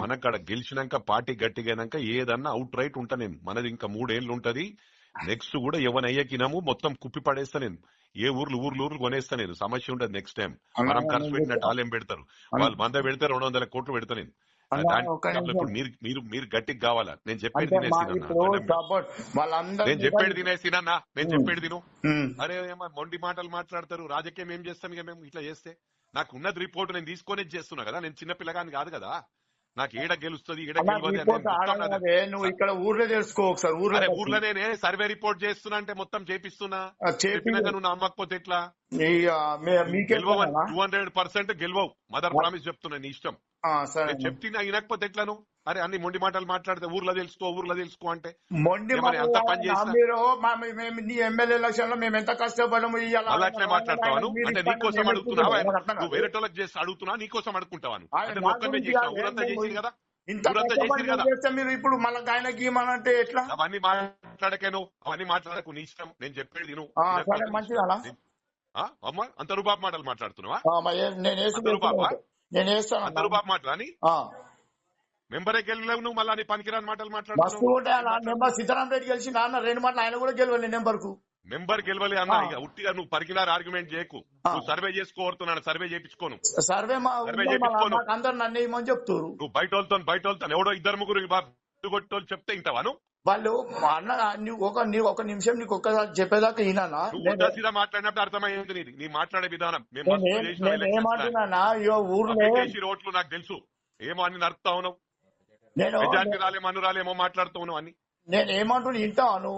మనకాడ గెలిచినాక పార్టీ గట్టిగానాక ఏదన్నా out right ఉంటా నేను. మనది ఇంకా 3 ఏళ్ళు ఉంటది. నెక్స్ట్ కూడా ఎవనయ్యకినాము మొత్తం కుప్పి పడేస్తా నేను. ఏ ఊర్లు కొనేస్తా నేను. సమస్య ఉండదు. నెక్స్ట్ టైం మనం ఖర్చు పెట్టినట్టు వాళ్ళేం పెడతారు? వాళ్ళు 100 పెడితే 200 కోట్లు పెడతా నేను. ఇప్పుడు మీరు గట్టికి కావాలా? నేను చెప్పేది తినేసినా. నేను చెప్పేది తినేసినా. నేను చెప్పేది తిను. అరే ఏమో మొండి మాటలు మాట్లాడతారు. రాజకీయం ఏం చేస్తాం ఇక మేము ఇట్లా చేస్తే? నాకు ఉన్నది రిపోర్ట్ నేను తీసుకొని చేస్తున్నా కదా. నేను చిన్న పిల్లగాని కాదు కదా. నాకు ఏడ గెలుస్తుంది ఈడ నువ్వు ఇక్కడ ఊర్లో తెలుసుకో ఒకసారి. ఊర్లో నేనే సర్వే రిపోర్ట్ చేస్తున్నా అంటే మొత్తం చేపిస్తున్నా. చెప్పినాక నువ్వు నమ్మకపోతే ఎట్లా? 200% గెలవవు. మదర్ ప్రామిస్ చెప్తున్నా. నీ ఇష్టం. చెప్తున్నా వినకపోతే ఎట్లా నువ్వు? అరే అన్ని మొండి మాటలు మాట్లాడితే ఊర్లో తెలుసుకో అంటే మొండి అంత పని చేస్తా. ఎమ్మెల్యే ఎలక్షన్ లో మేము ఎంత కష్టపడము. అట్లే మాట్లాడతావాను అంటే నీకోసం అడుగుతున్నావా? నువ్వు వేరే వాళ్ళకి చేసి అడుగుతున్నా, నీకోసం అడుగుకుంటావాను అంటే ఒక్కనే చేసినా. ఊరంతా చేసింది కదా. మీరు ఇప్పుడు మళ్ళీ ఆయనకి ఇవ్వమంటే ఎట్లా? అవన్నీ మాట్లాడకేను. అవన్నీ మాట్లాడకు. నీ ఇష్టం. నేను చెప్పేది నువ్వు అమ్మా అంత రూపాపు మాటలు మాట్లాడుతున్నావా? అంత రూపాపు మాటలు అని మెంబరే గెలవలేవు నువ్వు. మళ్ళీ పనికిరాని మాటలు మాట్లాడుతున్నావు. సీతారాం రెడ్డి గెలిచి నాన్న 2 మాటలు ఆయన కూడా గెలవాలి. మెంబర్ గెలవాలి అన్న. ఇక ఉట్టిగా నువ్వు పరికినారు ఆర్గ్యుమెంట్ చేయకు. నువ్వు సర్వే చేసుకోరుతున్నాను. సర్వే చేయించుకోను. సర్వే అందరు నన్ను ఏమని చెప్తారు. నువ్వు బయట వెళ్తాను ఎవడో 2-3 కొట్టోళ్ళు చెప్తే ఇంటవాను. వాళ్ళు అన్న ఒక నిమిషం నీకు ఒక్కసారి చెప్పేదాకా ఈయన మాట్లాడినప్పుడు అర్థమయ్యేది నీది. నీ మాట్లాడే విధానం. ఓట్లు నాకు తెలుసు. ఏమో అన్ని నడుపుతా ఉన్నావు. మెజార్టీ రాలేమో మాట్లాడుతూ ఉన్నావు అని. నేను ఏమంటున్నా వింటాను.